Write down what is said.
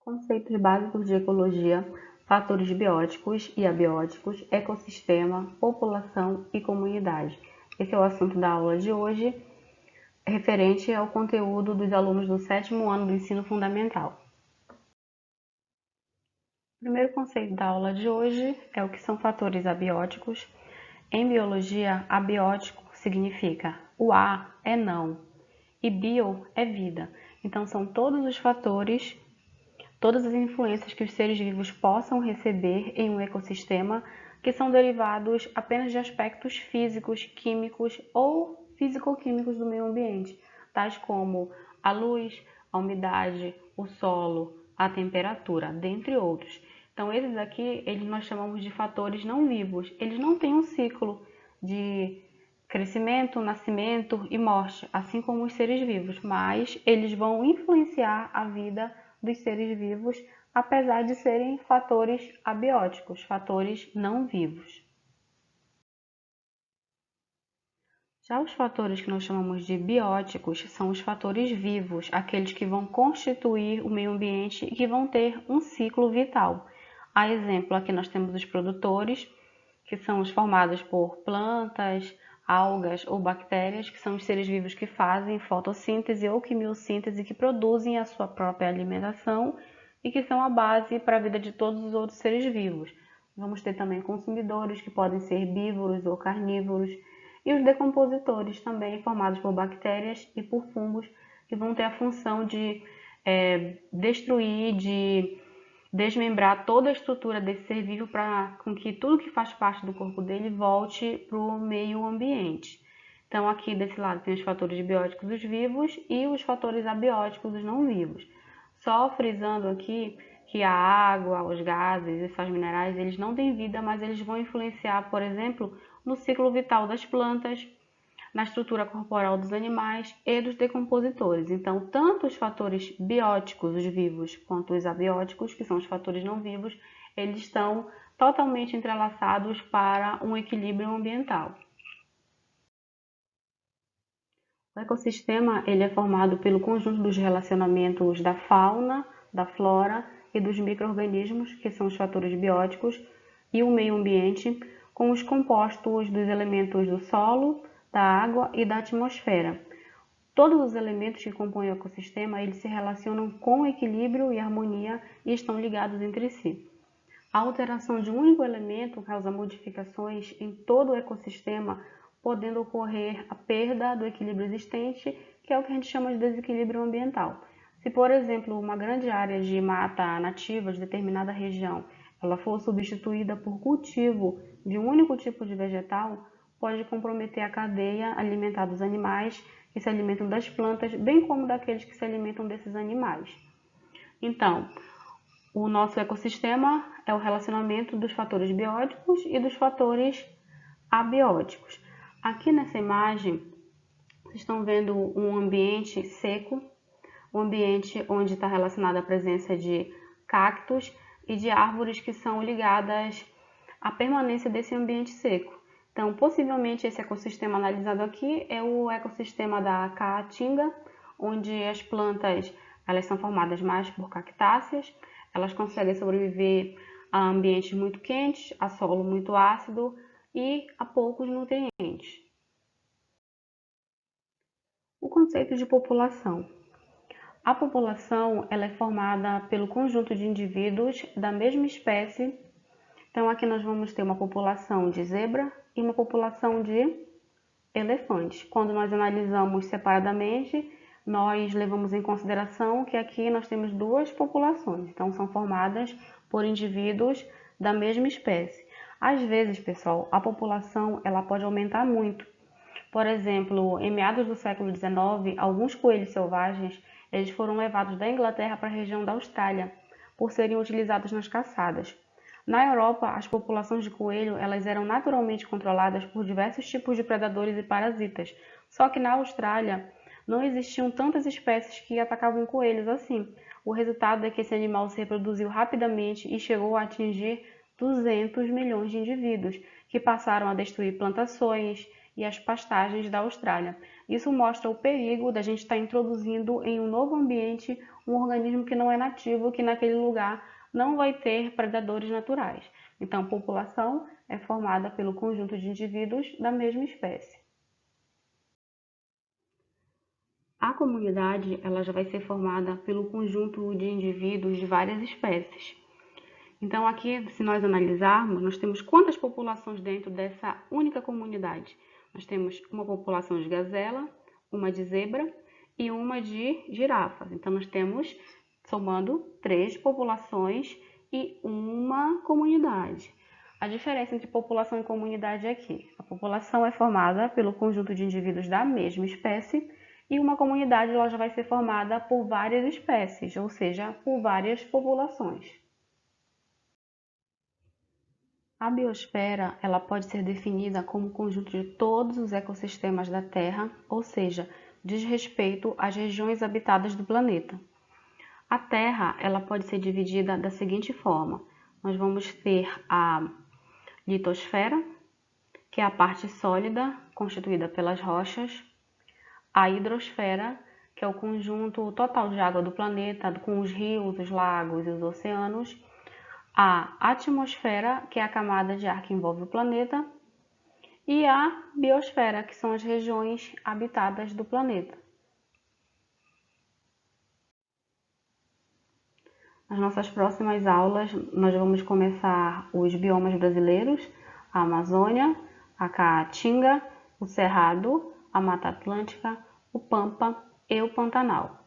Conceitos básicos de ecologia, fatores bióticos e abióticos, ecossistema, população e comunidade. Esse é o assunto da aula de hoje, referente ao conteúdo dos alunos do 7º ano do ensino fundamental. O primeiro conceito da aula de hoje é o que são fatores abióticos. Em biologia, abiótico significa o a é não e bio é vida. Então, são todos os fatores, todas as influências que os seres vivos possam receber em um ecossistema que são derivados apenas de aspectos físicos, químicos ou físico-químicos do meio ambiente, tais como a luz, a umidade, o solo, a temperatura, dentre outros. Então, esses aqui, nós chamamos de fatores não vivos. Eles não têm um ciclo de crescimento, nascimento e morte, assim como os seres vivos, mas eles vão influenciar a vida dos seres vivos, apesar de serem fatores abióticos, fatores não vivos. Já os fatores que nós chamamos de bióticos são os fatores vivos, aqueles que vão constituir o meio ambiente e que vão ter um ciclo vital. A exemplo, aqui nós temos os produtores, que são os formados por plantas, algas ou bactérias, que são os seres vivos que fazem fotossíntese ou quimiossíntese, que produzem a sua própria alimentação e que são a base para a vida de todos os outros seres vivos. Vamos ter também consumidores, que podem ser herbívoros ou carnívoros, e os decompositores, também formados por bactérias e por fungos, que vão ter a função de destruir, de desmembrar toda a estrutura desse ser vivo para que tudo que faz parte do corpo dele volte para o meio ambiente. Então, aqui desse lado tem os fatores bióticos, os vivos, e os fatores abióticos, os não vivos. Só frisando aqui que a água, os gases e sais minerais, eles não têm vida, mas eles vão influenciar, por exemplo, no ciclo vital das plantas, na estrutura corporal dos animais e dos decompositores. Então, tanto os fatores bióticos, os vivos, quanto os abióticos, que são os fatores não vivos, eles estão totalmente entrelaçados para um equilíbrio ambiental. O ecossistema ele é formado pelo conjunto dos relacionamentos da fauna, da flora e dos micro-organismos, que são os fatores bióticos, e o meio ambiente, com os compostos dos elementos do solo, da água e da atmosfera. Todos os elementos que compõem o ecossistema eles se relacionam com equilíbrio e harmonia e estão ligados entre si. A alteração de um único elemento causa modificações em todo o ecossistema, podendo ocorrer a perda do equilíbrio existente, que é o que a gente chama de desequilíbrio ambiental. Se, por exemplo, uma grande área de mata nativa de determinada região ela for substituída por cultivo de um único tipo de vegetal, pode comprometer a cadeia alimentar dos animais que se alimentam das plantas, bem como daqueles que se alimentam desses animais. Então, o nosso ecossistema é o relacionamento dos fatores bióticos e dos fatores abióticos. Aqui nessa imagem, vocês estão vendo um ambiente seco, um ambiente onde está relacionada a presença de cactos e de árvores que são ligadas à permanência desse ambiente seco. Então, possivelmente, esse ecossistema analisado aqui é o ecossistema da Caatinga, onde as plantas elas são formadas mais por cactáceas, elas conseguem sobreviver a ambientes muito quentes, a solo muito ácido e a poucos nutrientes. O conceito de população. A população ela é formada pelo conjunto de indivíduos da mesma espécie. Então, aqui nós vamos ter uma população de zebra e uma população de elefantes. Quando nós analisamos separadamente, nós levamos em consideração que aqui nós temos duas populações. Então, são formadas por indivíduos da mesma espécie. Às vezes, pessoal, a população ela pode aumentar muito. Por exemplo, em meados do século XIX, alguns coelhos selvagens eles foram levados da Inglaterra para a região da Austrália, por serem utilizados nas caçadas. Na Europa, as populações de coelho elas eram naturalmente controladas por diversos tipos de predadores e parasitas. Só que na Austrália não existiam tantas espécies que atacavam coelhos assim. O resultado é que esse animal se reproduziu rapidamente e chegou a atingir 200 milhões de indivíduos, que passaram a destruir plantações e as pastagens da Austrália. Isso mostra o perigo da gente estar introduzindo em um novo ambiente um organismo que não é nativo, que naquele lugar não vai ter predadores naturais. Então, a população é formada pelo conjunto de indivíduos da mesma espécie. A comunidade ela já vai ser formada pelo conjunto de indivíduos de várias espécies. Então, aqui, se nós analisarmos, nós temos quantas populações dentro dessa única comunidade? Nós temos uma população de gazela, uma de zebra e uma de girafas. Então, nós temos, somando, 3 populações e uma comunidade. A diferença entre população e comunidade é que a população é formada pelo conjunto de indivíduos da mesma espécie e uma comunidade ela já vai ser formada por várias espécies, ou seja, por várias populações. A biosfera ela pode ser definida como o conjunto de todos os ecossistemas da Terra, ou seja, diz respeito às regiões habitadas do planeta. A Terra ela pode ser dividida da seguinte forma: nós vamos ter a litosfera, que é a parte sólida constituída pelas rochas, a hidrosfera, que é o conjunto total de água do planeta, com os rios, os lagos e os oceanos, a atmosfera, que é a camada de ar que envolve o planeta, e a biosfera, que são as regiões habitadas do planeta. Nas nossas próximas aulas, nós vamos começar os biomas brasileiros, a Amazônia, a Caatinga, o Cerrado, a Mata Atlântica, o Pampa e o Pantanal.